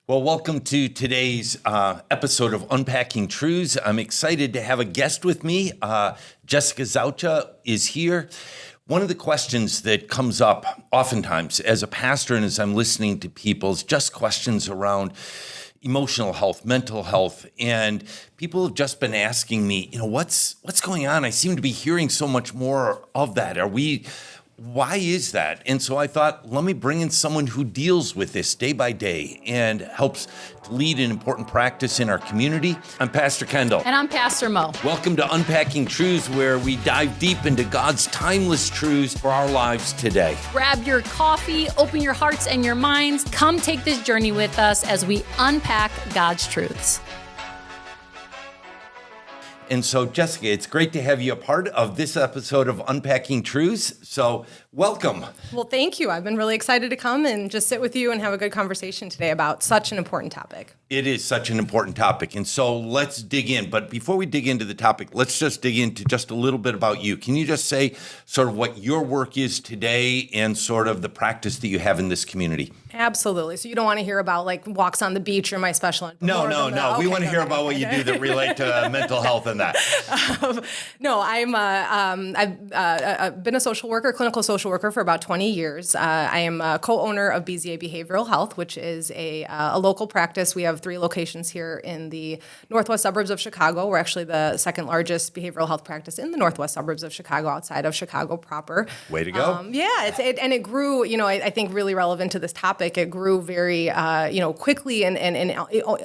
Well, welcome to today's episode of Unpacking Truths. I'm excited to have a guest with me. Jessica Zautja is here. One of the questions that comes up oftentimes as a pastor and as I'm listening to people is just questions around emotional health, mental health, and people have just been asking me, what's going on? I seem to be hearing so much more of that. Why is that? And so I thought, let me bring in someone who deals with this day by day and helps to lead an important practice in our community. I'm Pastor Kendall. And I'm Pastor Mo. Welcome to Unpacking Truths, where we dive deep into God's timeless truths for our lives today. Grab your coffee, open your hearts and your minds. Come take this journey with us as we unpack God's truths. And so, Jessica, it's great to have you a part of this episode of Unpacking Truths. So, welcome. Well, thank you. I've been really excited to come and just sit with you and have a good conversation today about such an important topic. It is such an important topic. And so let's dig in. But before we dig into the topic, let's just dig into just a little bit about you. Can you just say sort of what your work is today and sort of the practice that you have in this community? Absolutely. So you don't want to hear about like walks on the beach or my special. No. We want to hear about what you do that relate to mental health and that. I've been a social worker, clinical social worker for about 20 years. I am a co-owner of BZA Behavioral Health, which is a local practice. We have 3 locations here in the northwest suburbs of Chicago. We're actually the second largest behavioral health practice in the northwest suburbs of Chicago, outside of Chicago proper. Way to go. It grew, I think really relevant to this topic. It grew very, quickly and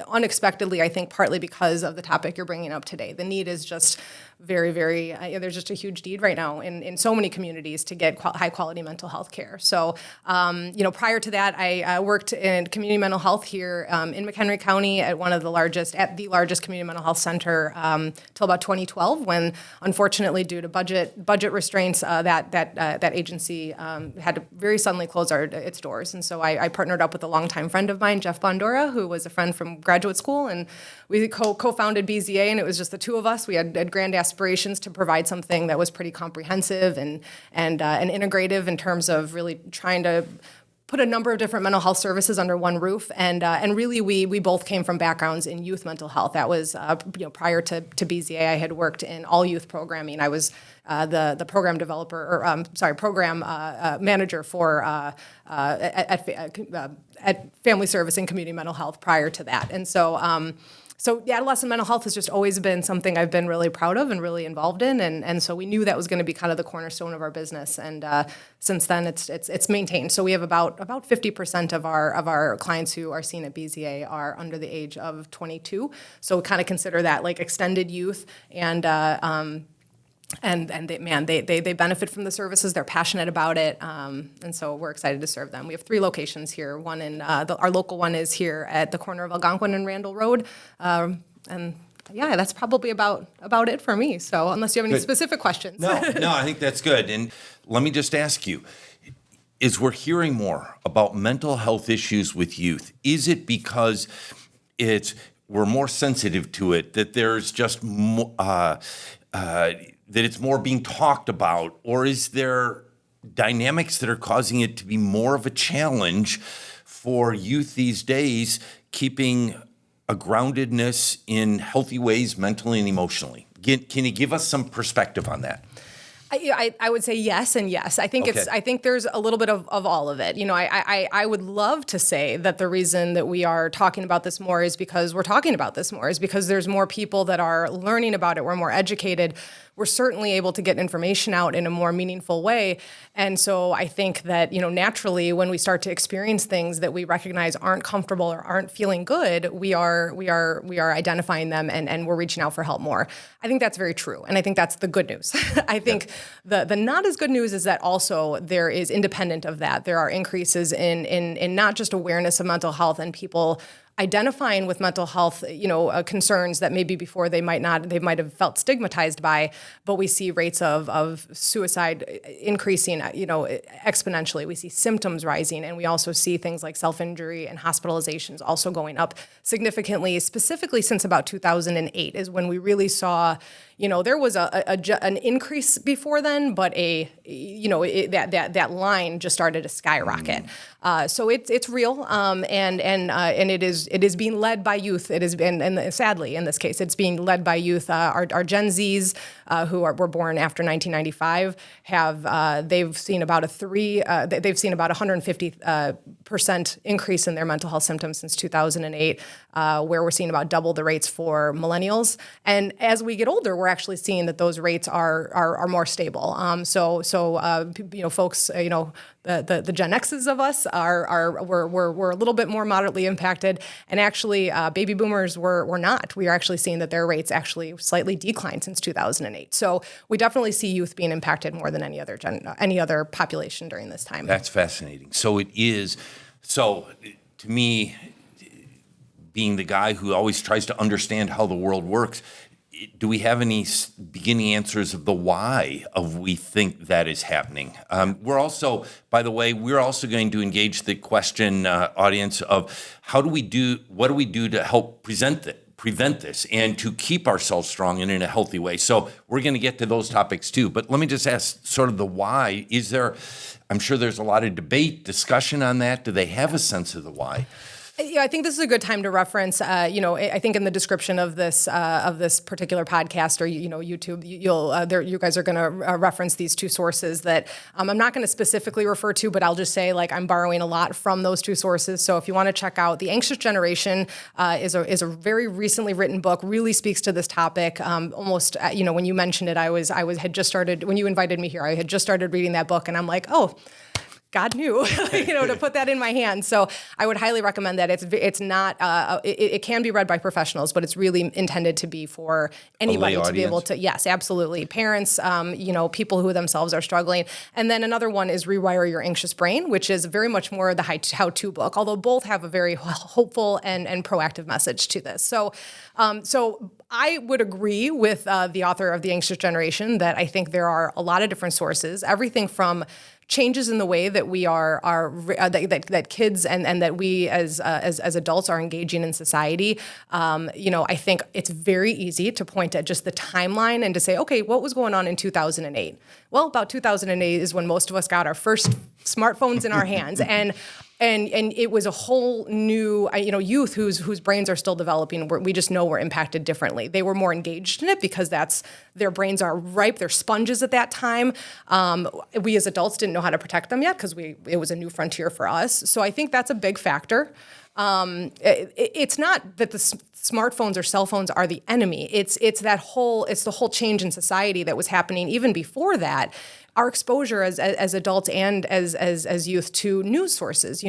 unexpectedly, I think partly because of the topic you're bringing up today. The need is just very, very, there's just a huge need right now in so many communities to get high quality mental health care. So, prior to that, I worked in community mental health here in McHenry County at the largest community mental health center till about 2012, when unfortunately due to budget restraints, that agency had to very suddenly close its doors. And so I partnered up with a longtime friend of mine, Jeff Bondora, who was a friend from graduate school, and we co-founded BZA, and it was just the two of us. We had grand aspirations to provide something that was pretty comprehensive and integrative in terms of really trying to put a number of different mental health services under one roof, and really we both came from backgrounds in youth mental health. That was prior to BZA, I had worked in all youth programming. I was the program developer, program manager for at Family Service and Community Mental Health prior to that, and so. So adolescent mental health has just always been something I've been really proud of and really involved in, and so we knew that was going to be kind of the cornerstone of our business, and since then it's maintained. So we have about 50% of our clients who are seen at BZA are under the age of 22. So we kind of consider that like extended youth, and they benefit from the services. They're passionate about it, and so we're excited to serve them. We have 3 locations here. One in our local one is here at the corner of Algonquin and Randall Road, and that's probably about it for me. So unless you have any specific questions, no, I think that's good. And let me just ask you: as we're hearing more about mental health issues with youth, is it because we're more sensitive to it, that there's just more, that it's more being talked about, or is there dynamics that are causing it to be more of a challenge for youth these days, keeping a groundedness in healthy ways mentally and emotionally? Can you give us some perspective on that? I would say yes and yes. I think I think there's a little bit of all of it. I would love to say that the reason that we are talking about this more is because we're talking about this more, is because there's more people that are learning about it. We're more educated. We're certainly able to get information out in a more meaningful way. And so I think that, naturally when we start to experience things that we recognize aren't comfortable or aren't feeling good, we are identifying them and we're reaching out for help more. I think that's very true. And I think that's the good news. I think the not as good news is that also there is, independent of that, there are increases in not just awareness of mental health and people identifying with mental health, concerns that maybe before they might have felt stigmatized by, but we see rates of suicide increasing, exponentially. We see symptoms rising, and we also see things like self-injury and hospitalizations also going up significantly, specifically since about 2008 is when we really saw, there was an increase before then, but that line just started to skyrocket. So it's real, and it is it is being led by youth. It is, and sadly in this case, it's being led by youth. Our Gen Zs were born after 1995 they've seen about 150% increase in their mental health symptoms since 2008, where we're seeing about double the rates for millennials. And as we get older, we're actually seeing that those rates are more stable. Folks, the Gen X's of us we're a little bit more moderately impacted, and actually baby boomers were not. We are actually seeing that their rates actually slightly declined since 2008. So we definitely see youth being impacted more than any other population during this time. That's fascinating. So it is. So to me, being the guy who always tries to understand how the world works, do we have any beginning answers of the why of we think that is happening? We're also, by the way, going to engage the question audience of what do we do to help prevent this and to keep ourselves strong and in a healthy way? So we're going to get to those topics too. But let me just ask sort of the why. I'm sure there's a lot of debate, discussion on that. Do they have a sense of the why? Yeah, I think this is a good time to reference. I think in the description of this particular podcast or YouTube, you guys are going to reference these two sources that I'm not going to specifically refer to, but I'll just say I'm borrowing a lot from those two sources. So if you want to check out The Anxious Generation, is a very recently written book. Really speaks to this topic. Almost when you mentioned it, had just started when you invited me here. I had just started reading that book, and I'm like, oh, God knew, to put that in my hands. So I would highly recommend that. It's not. It can be read by professionals, but it's really intended to be for anybody to be able to. Yes, absolutely. Parents, people who themselves are struggling. And then another one is Rewire Your Anxious Brain, which is very much more the how-to book. Although both have a very hopeful and proactive message to this. So I would agree with the author of The Anxious Generation that I think there are a lot of different sources. Everything from changes in the way that we that kids and that we as adults are engaging in society. I think it's very easy to point at just the timeline and to say, okay, what was going on in 2008? Well, about 2008 is when most of us got our first smartphones in our hands, and it was a whole new, youth whose brains are still developing. We just know we're impacted differently. They were more engaged in it because their brains are ripe. They're sponges at that time. We as adults didn't know how to protect them yet because it was a new frontier for us. So I think that's a big factor. It's not that the smartphones or cell phones are the enemy. It's the whole change in society that was happening even before that. Our exposure as adults and as youth to news sources.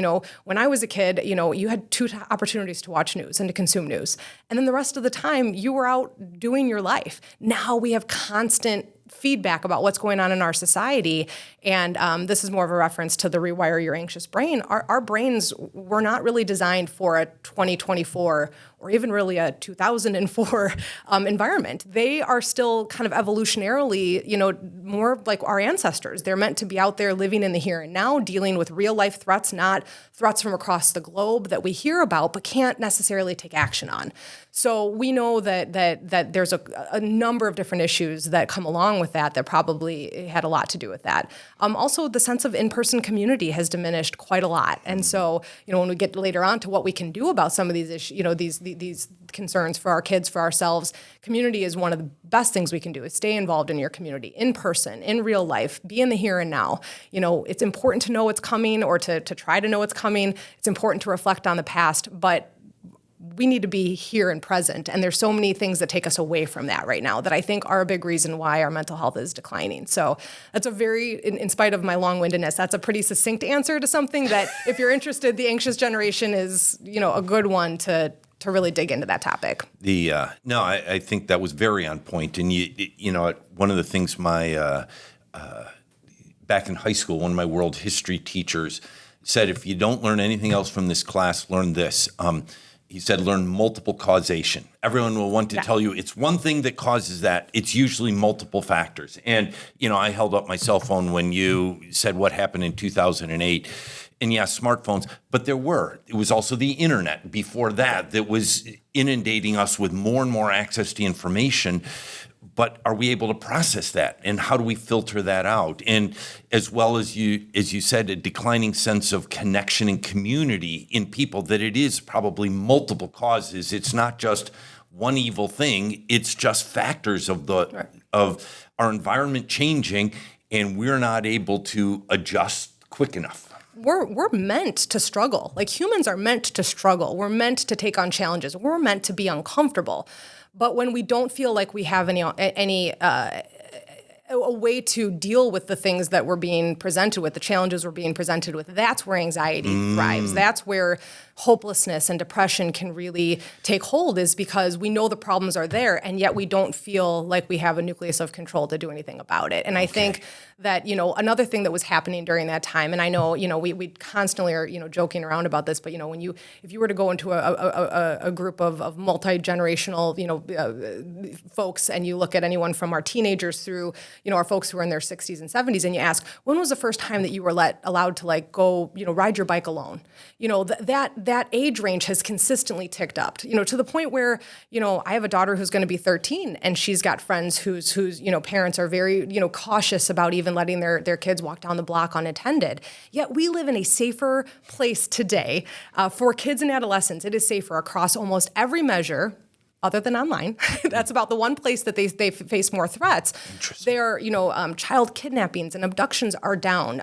When I was a kid, you had two opportunities to watch news and to consume news. And then the rest of the time, you were out doing your life. Now we have constant feedback about what's going on in our society. And this is more of a reference to the Rewire Your Anxious Brain. Our brains were not really designed for a 2024 or even really a 2004 environment. They are still kind of evolutionarily, more like our ancestors. They're meant to be out there living in the here and now, dealing with real life threats, not threats from across the globe that we hear about but can't necessarily take action on. So we know that there's a number of different issues that come along with that probably had a lot to do with that. Also, the sense of in-person community has diminished quite a lot. And so, when we get later on to what we can do about some of these issues, these concerns for our kids, for ourselves, community is one of the best things we can do is stay involved in your community, in person, in real life, be in the here and now. It's important to know what's coming or to try to know what's coming. It's important to reflect on the past, but we need to be here and present. And there's so many things that take us away from that right now that I think are a big reason why our mental health is declining. So that's in spite of my long-windedness, that's a pretty succinct answer to something that if you're interested, The Anxious Generation is, a good one to really dig into that topic. I think that was very on point. And one of the things back in high school, one of my world history teachers said, if you don't learn anything else from this class, learn this. He said, learn multiple causation. Everyone will want to tell you it's one thing that causes that. It's usually multiple factors. And, I held up my cell phone when you said what happened in 2008. And smartphones, but it was also the internet before that was inundating us with more and more access to information. but are we able to process that? And how do we filter that out? And as well as you said, a declining sense of connection and community in people, that it is probably multiple causes. It's not just one evil thing. It's just factors of of our environment changing, and we're not able to adjust quick enough. We're meant to struggle. Like, humans are meant to struggle. We're meant to take on challenges. We're meant to be uncomfortable. But when we don't feel like we have a way to deal with the things that we're being presented with, the challenges we're being presented with, that's where anxiety thrives. That's where hopelessness and depression can really take hold, is because we know the problems are there, and yet we don't feel like we have a nucleus of control to do anything about it. And I think that, another thing that was happening during that time, and I know, we constantly are, joking around about this, but, if you were to go into a group of multi-generational, folks, and you look at anyone from our teenagers through, our folks who are in their 60s and 70s, and you ask, when was the first time that you were allowed to go, ride your bike alone? That age range has consistently ticked up, to the point where, I have a daughter who's going to be 13, and she's got friends whose parents are very, cautious about even letting their kids walk down the block unattended. Yet we live in a safer place today for kids and adolescents. It is safer across almost every measure, other than online. That's about the one place that they face more threats. There, child kidnappings and abductions are down.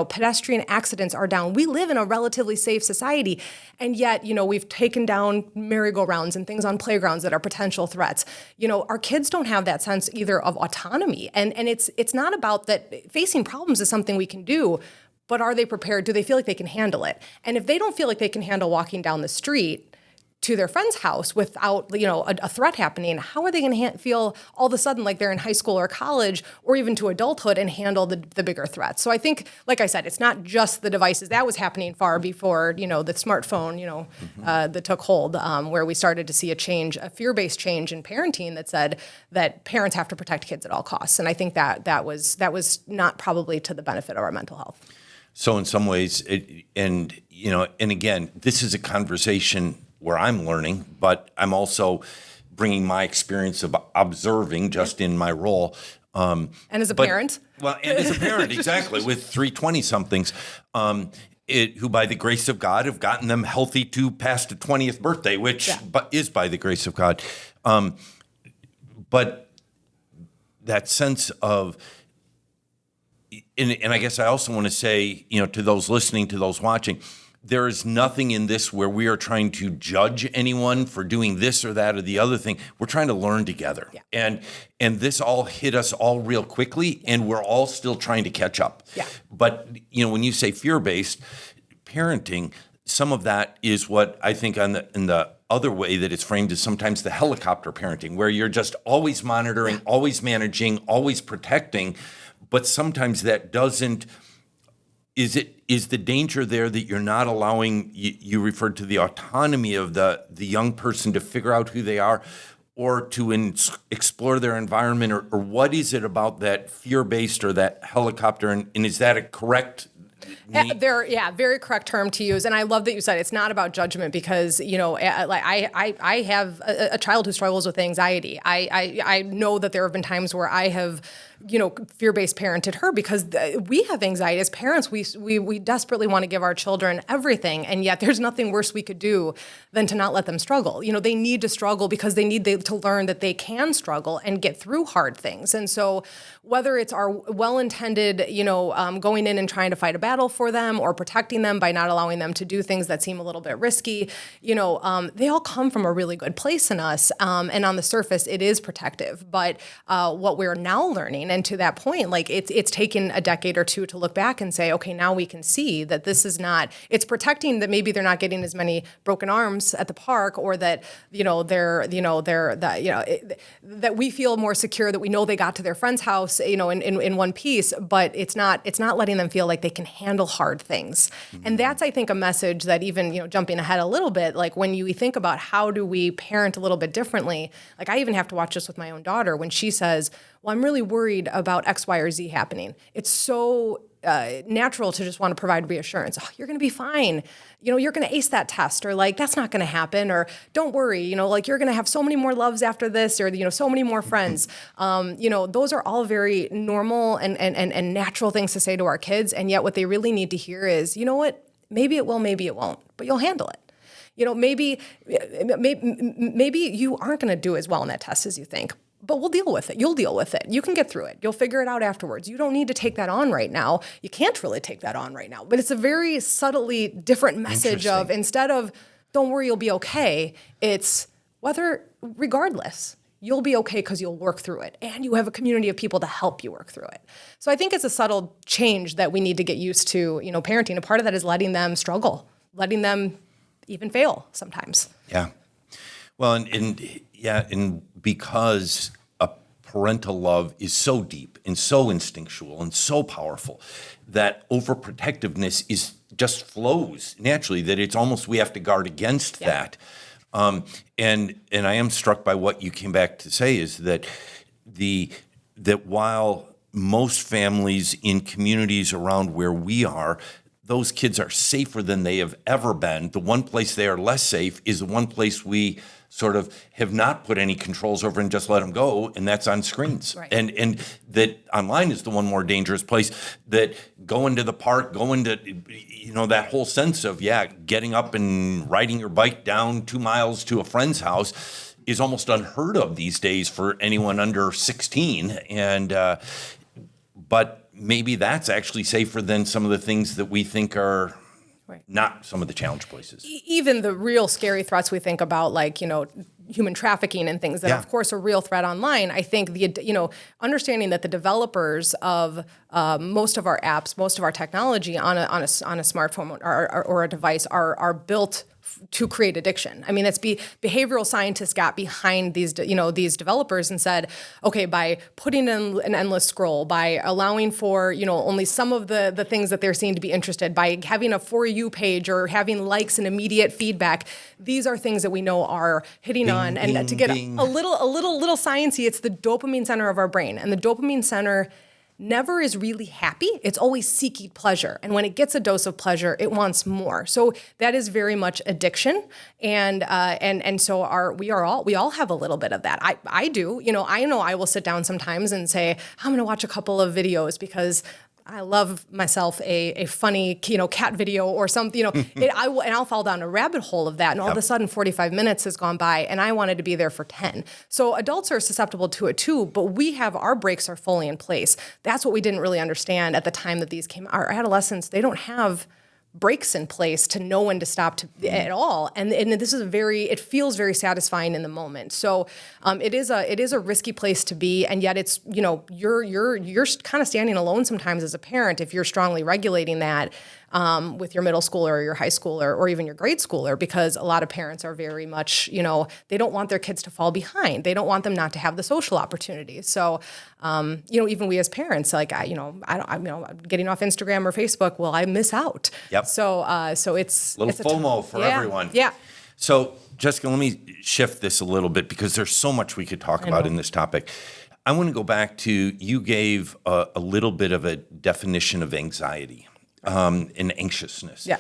Pedestrian accidents are down. We live in a relatively safe society, and yet, we've taken down merry-go-rounds and things on playgrounds that are potential threats. Our kids don't have that sense either of autonomy, and it's not about that. Facing problems is something we can do, but are they prepared? Do they feel like they can handle it? And if they don't feel like they can handle walking down the street to their friend's house without, a threat happening, how are they going to feel all of a sudden like they're in high school or college or even to adulthood and handle the bigger threats? So I think, like I said, it's not just the devices. That was happening far before, the smartphone, that took hold, where we started to see a fear-based change in parenting that said that parents have to protect kids at all costs. And I think that was not probably to the benefit of our mental health. So in some ways, and again, this is a conversation where I'm learning, but I'm also bringing my experience of observing just in my role. And as a parent? Well, and as a parent, exactly, with 3 20-somethings, who by the grace of God have gotten them healthy to past a 20th birthday, which is by the grace of God. But that sense of, and I guess I also want to say, to those listening, to those watching, there is nothing in this where we are trying to judge anyone for doing this or that or the other thing. We're trying to learn together. Yeah. And this all hit us all real quickly, and we're all still trying to catch up. Yeah. But, when you say fear-based parenting, some of that is what I think in the other way that it's framed is sometimes the helicopter parenting, where you're just always monitoring, always managing, always protecting, but sometimes that doesn't. Is the danger there that you're not allowing, you referred to the autonomy of the young person to figure out who they are or to explore their environment, or what is it about that fear-based or that helicopter, and is that a correct? Very correct term to use. And I love that you said it's not about judgment, because, I have a child who struggles with anxiety. I know that there have been times where I have, fear-based parented her, because we have anxiety as parents. We desperately want to give our children everything, and yet there's nothing worse we could do than to not let them struggle. They need to struggle because they need to learn that they can struggle and get through hard things. And so whether it's our well-intended, going in and trying to fight a battle for them, or protecting them by not allowing them to do things that seem a little bit risky, they all come from a really good place in us. And on the surface, it is protective. But what we're now learning, and to that point, it's taken a decade or two to look back and say, okay, now we can see that this is not. It's protecting that maybe they're not getting as many broken arms at the park, or that that we feel more secure, that we know they got to their friend's house, in one piece. But it's not letting them feel like they can handle hard things. Mm-hmm. And that's, I think, a message that even jumping ahead a little bit, like when you think about how do we parent a little bit differently. Like I even have to watch this with my own daughter when she says, well, I'm really worried about X, Y, or Z happening. It's so natural to just want to provide reassurance. Oh, you're going to be fine. You're going to ace that test, or like, that's not going to happen, or don't worry, like, you're going to have so many more loves after this, or, so many more friends. Those are all very normal and natural things to say to our kids. And yet what they really need to hear is, you know what, maybe it will, maybe it won't, but you'll handle it. Maybe you aren't going to do as well in that test as you think, but we'll deal with it. You'll deal with it. You can get through it. You'll figure it out afterwards. You don't need to take that on right now. You can't really take that on right now. But it's a very subtly different message of, instead of, don't worry, you'll be okay, it's regardless, you'll be okay because you'll work through it. And you have a community of people to help you work through it. So I think it's a subtle change that we need to get used to, parenting. A part of that is letting them struggle, letting them even fail sometimes. Yeah. Well, and because a parental love is so deep and so instinctual and so powerful that overprotectiveness just flows naturally, that it's almost, we have to guard against that. And I am struck by what you came back to say, is that that while most families in communities around where we are, those kids are safer than they have ever been. The one place they are less safe is the one place we sort of have not put any controls over and just let them go, and that's on screens. Right. And that online is the one more dangerous place, that going to the park, going to, that whole sense of, getting up and riding your bike down 2 miles to a friend's house is almost unheard of these days for anyone under 16. And, but maybe that's actually safer than some of the things that we think are not some of the challenge places. Even the real scary threats we think about, like, human trafficking and things that are, of course, a real threat online. I think understanding that the developers of most of our apps, most of our technology on a smartphone or a device are built to create addiction. I mean, that's behavioral scientists got behind these developers and said, okay, by putting in an endless scroll, by allowing for, only some of the things that they're seeing to be interested, by having a For You page or having likes and immediate feedback, these are things that we know are hitting on. And to get a little sciencey, it's the dopamine center of our brain. And the dopamine center never is really happy. It's always seeking pleasure. And when it gets a dose of pleasure, it wants more. So that is very much addiction. And so we all have a little bit of that. I do. I know I will sit down sometimes and say, I'm going to watch a couple of videos because I love myself a funny, cat video or something, I'll fall down a rabbit hole of that. And all of a sudden 45 minutes has gone by and I wanted to be there for 10. So adults are susceptible to it too, but our brakes are fully in place. That's what we didn't really understand at the time that these came out. Our adolescents, they don't have brakes in place to know when to stop at all. And this is it feels very satisfying in the moment. So it is a risky place to be. And yet it's, you're kind of standing alone sometimes as a parent if you're strongly regulating that with your middle schooler or your high schooler or even your grade schooler, because a lot of parents are very much, they don't want their kids to fall behind. They don't want them not to have the social opportunities. So, even we as parents, like, I'm getting off Instagram or Facebook, well, I miss out. Yep. So it's a little FOMO for everyone. Yeah. So Jessica, let me shift this a little bit because there's so much we could talk about in this topic. I want to go back to, you gave a little bit of a definition of anxiety. And anxiousness. Yeah.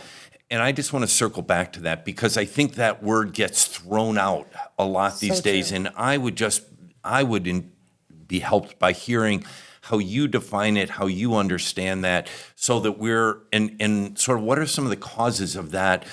And I just want to circle back to that because I think that word gets thrown out a lot these days. True. And I would be helped by hearing how you define it, how you understand that, so that and sort of what are some of the causes of that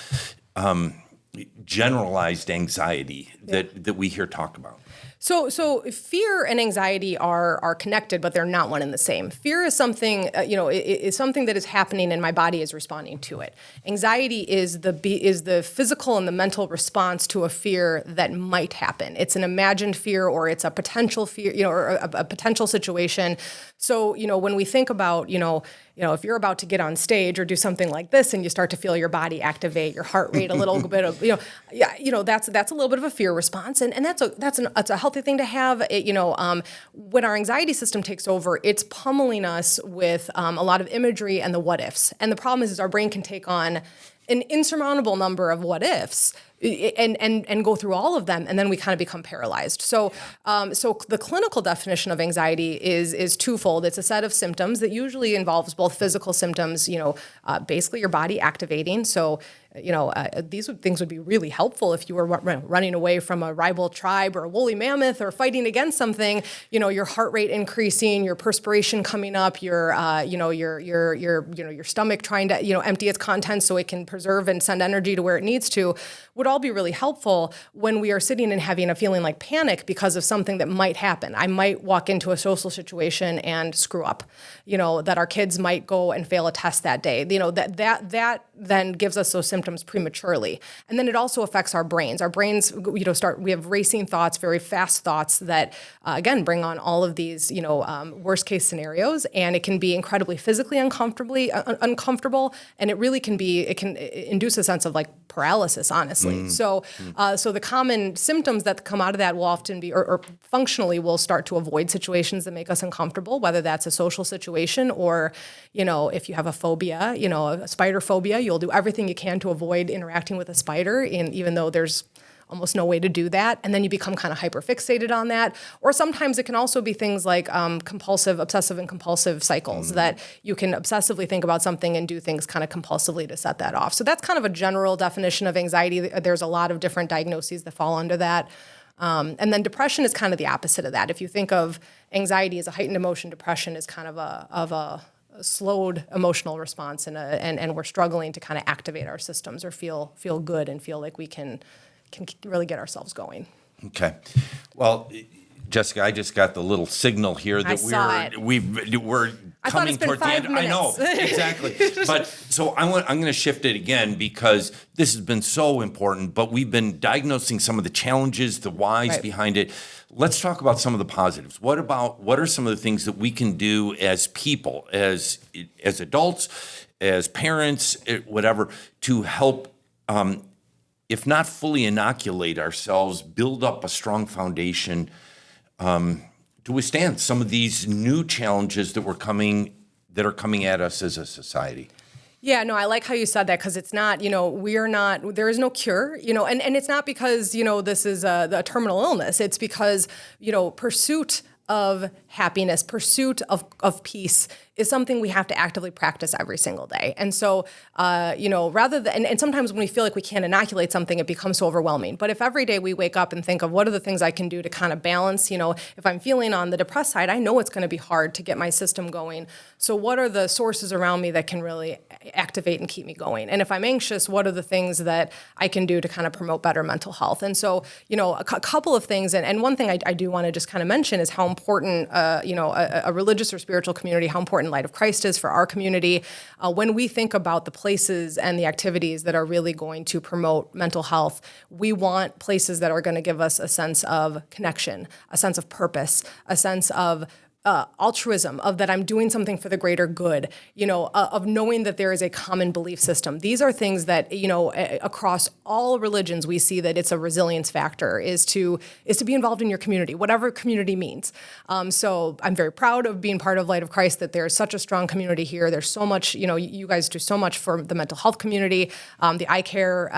generalized anxiety that we hear talked about. So fear and anxiety are connected, but they're not one and the same. Fear is something, is something that is happening and my body is responding to it. Anxiety is the physical and the mental response to a fear that might happen. It's an imagined fear or it's a potential fear, or a potential situation. So, when we think about, if you're about to get on stage or do something like this and you start to feel your body activate, your heart rate a little bit of, that's a little bit of a fear response. And that's a healthy thing to have. When our anxiety system takes over, it's pummeling us with a lot of imagery and the what ifs. And the problem is our brain can take on an insurmountable number of what ifs and go through all of them, and then we kind of become paralyzed. So the clinical definition of anxiety is twofold. It's a set of symptoms that usually involves both physical symptoms, basically your body activating. So these things would be really helpful if you were running away from a rival tribe or a woolly mammoth or fighting against something. Your heart rate increasing, your perspiration coming up, your stomach trying to empty its contents so it can preserve and send energy to where it needs to, would all be really helpful when we are sitting and having a feeling like panic because of something that might happen. I might walk into a social situation and screw up. That our kids might go and fail a test that day. That then gives us those symptoms prematurely. And then it also affects our brains. Our brains, we have racing thoughts, very fast thoughts that, again, bring on all of these, worst case scenarios. And it can be incredibly physically uncomfortable. And it can induce a sense of like paralysis, honestly. So the common symptoms that come out of that will often be, or functionally we'll start to avoid situations that make us uncomfortable, whether that's a social situation or, if you have a phobia, a spider phobia, you'll do everything you can to avoid interacting with a spider, even though there's almost no way to do that. And then you become kind of hyperfixated on that. Or sometimes it can also be things like obsessive and compulsive cycles that you can obsessively think about something and do things kind of compulsively to set that off. So that's kind of a general definition of anxiety. There's a lot of different diagnoses that fall under that. And then depression is kind of the opposite of that. If you think of anxiety as a heightened emotion, depression is kind of a slowed emotional response, and we're struggling to kind of activate our systems or feel good and feel like we can really get ourselves going. Okay. Well, Jessica, I just got the little signal here that we're coming toward the end. I know, exactly. But so I'm going to shift it again because this has been so important, but we've been diagnosing some of the challenges, the whys behind it. Let's talk about some of the positives. What are some of the things that we can do as people, as adults, as parents, whatever, to help, if not fully inoculate ourselves, build up a strong foundation to withstand some of these new challenges that are coming at us as a society? Yeah, no, I like how you said that because it's not, there is no cure, and it's not because, this is a terminal illness. It's because, pursuit of happiness, pursuit of peace is something we have to actively practice every single day. And so, rather than, and sometimes when we feel like we can't inoculate something, it becomes so overwhelming. But if every day we wake up and think of what are the things I can do to kind of balance, if I'm feeling on the depressed side, I know it's going to be hard to get my system going. So what are the sources around me that can really activate and keep me going? And if I'm anxious, what are the things that I can do to kind of promote better mental health? And so, a couple of things, and one thing I do want to just kind of mention is how important, a religious or spiritual community, how important Light of Christ is for our community. When we think about the places and the activities that are really going to promote mental health, we want places that are going to give us a sense of connection, a sense of purpose, a sense of altruism, of that I'm doing something for the greater good, of knowing that there is a common belief system. These are things that, across all religions, we see that it's a resilience factor, is to be involved in your community, whatever community means. So I'm very proud of being part of Light of Christ, that there's such a strong community here. There's so much, you guys do so much for the mental health community, the eye care,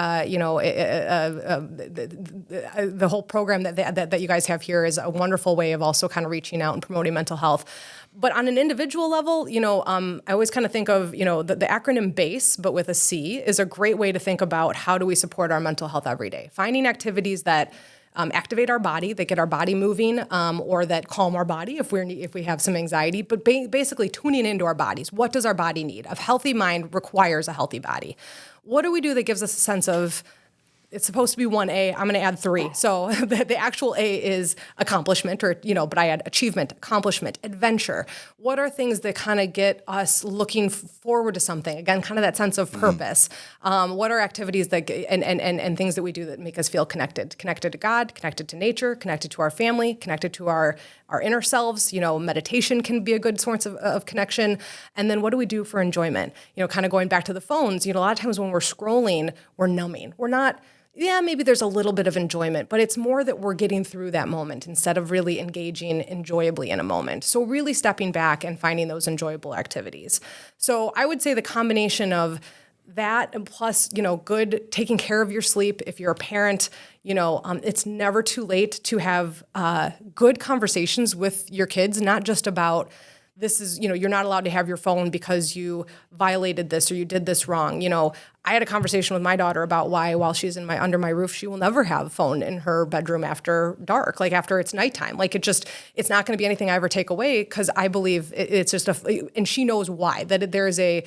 the whole program that you guys have here is a wonderful way of also kind of reaching out and promoting mental health. But on an individual level, I always kind of think of, the acronym BASE, but with a C, is a great way to think about how do we support our mental health every day. Finding activities that activate our body, that get our body moving, or that calm our body if we have some anxiety, but basically tuning into our bodies. What does our body need? A healthy mind requires a healthy body. What do we do that gives us a sense of, it's supposed to be 1A, I'm going to add 3. So the actual A is accomplishment, but I add achievement, accomplishment, adventure. What are things that kind of get us looking forward to something? Again, kind of that sense of purpose. What are activities that and things that we do that make us feel connected to God, connected to nature, connected to our family, connected to our inner selves? Meditation can be a good source of connection. And then what do we do for enjoyment? Kind of going back to the phones, a lot of times when we're scrolling, we're numbing. We're not, maybe there's a little bit of enjoyment, but it's more that we're getting through that moment instead of really engaging enjoyably in a moment. So really stepping back and finding those enjoyable activities. So I would say the combination of that, and plus, good taking care of your sleep. If you're a parent, it's never too late to have good conversations with your kids, not just about this is, you're not allowed to have your phone because you violated this or you did this wrong. I had a conversation with my daughter about why, while she's under my roof, she will never have a phone in her bedroom after dark, like after it's nighttime. Like it's not going to be anything I ever take away, because I believe it's just and she knows why, that there's a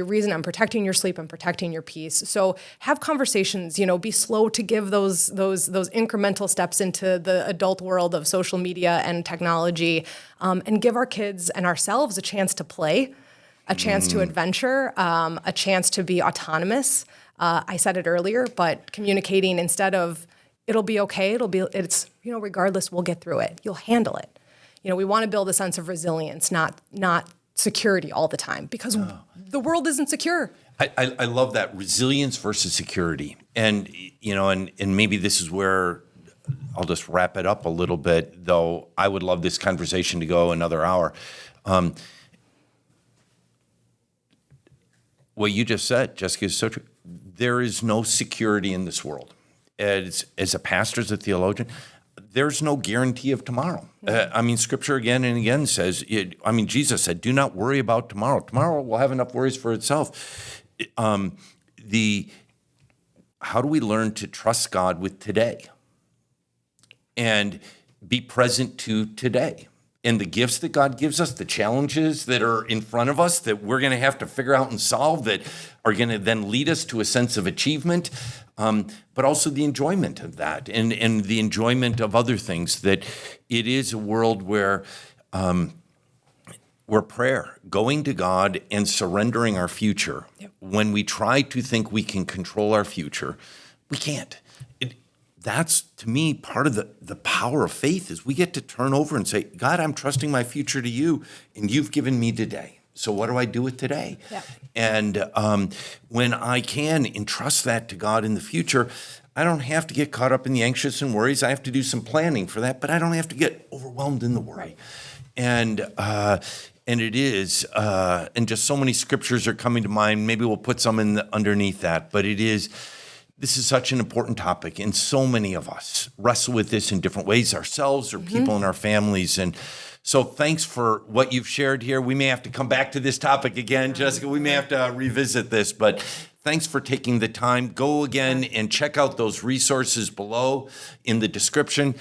reason. I'm protecting your sleep, I'm protecting your peace. So have conversations, be slow to give those incremental steps into the adult world of social media and technology, and give our kids and ourselves a chance to play, a chance to adventure, a chance to be autonomous. I said it earlier, but communicating instead of it'll be okay, regardless, we'll get through it. You'll handle it. We want to build a sense of resilience, not security all the time, because the world isn't secure. I love that, resilience versus security. And, and maybe this is where I'll just wrap it up a little bit, though I would love this conversation to go another hour. What you just said, Jessica, is so true. There is no security in this world. As a pastor, as a theologian, there's no guarantee of tomorrow. Scripture again and again says, Jesus said, do not worry about tomorrow. Tomorrow will have enough worries for itself. How do we learn to trust God with today and be present to today? And the gifts that God gives us, the challenges that are in front of us that we're going to have to figure out and solve, that are going to then lead us to a sense of achievement, but also the enjoyment of that and the enjoyment of other things. That it is a world where prayer, going to God and surrendering our future, when we try to think we can control our future, we can't. That's, to me, part of the power of faith, is we get to turn over and say, God, I'm trusting my future to you, and you've given me today. So what do I do with today? Yeah. And when I can entrust that to God in the future, I don't have to get caught up in the anxious and worries. I have to do some planning for that, but I don't have to get overwhelmed in the worry. Right. And it is, and just so many scriptures are coming to mind. Maybe we'll put some underneath that, but this is such an important topic, and so many of us wrestle with this in different ways, ourselves or people in our families. And so thanks for what you've shared here. We may have to come back to this topic again, Jessica. We may have to revisit this, but thanks for taking the time. Go again and check out those resources below in the description.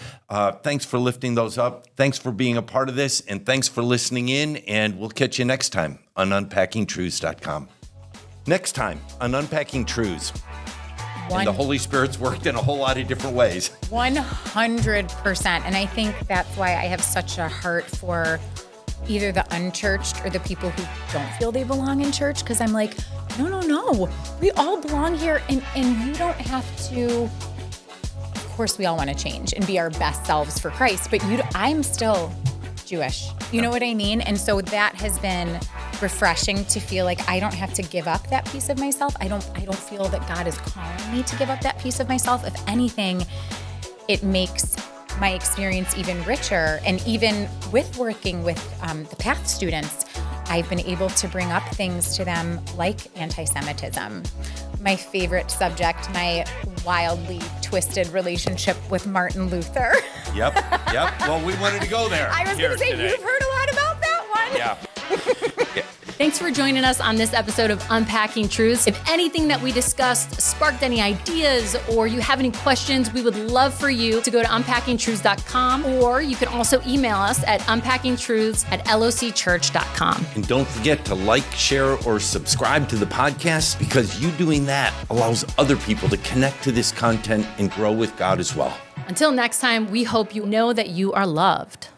Thanks for lifting those up. Thanks for being a part of this, and thanks for listening in, and we'll catch you next time on unpackingtruths.com. Next time on Unpacking Truths. And the Holy Spirit's worked in a whole lot of different ways. 100%. And I think that's why I have such a heart for either the unchurched or the people who don't feel they belong in church. Because I'm like, no. We all belong here. And you don't have to. Of course, we all want to change and be our best selves for Christ. But I'm still Jewish. You know what I mean? And so that has been refreshing to feel like I don't have to give up that piece of myself. I don't feel that God is calling me to give up that piece of myself. If anything, it makes my experience even richer. And even with working with the PATH students, I've been able to bring up things to them like anti-Semitism. My favorite subject, my wildly twisted relationship with Martin Luther. Yep. Well, we wanted to go there. I was going to say, today. You've heard a lot about that one. Yeah. Thanks for joining us on this episode of Unpacking Truths. If anything that we discussed sparked any ideas or you have any questions, we would love for you to go to unpackingtruths.com, or you can also email us at unpackingtruths@locchurch.com. And don't forget to like, share, or subscribe to the podcast, because you doing that allows other people to connect to this content and grow with God as well. Until next time, we hope you know that you are loved.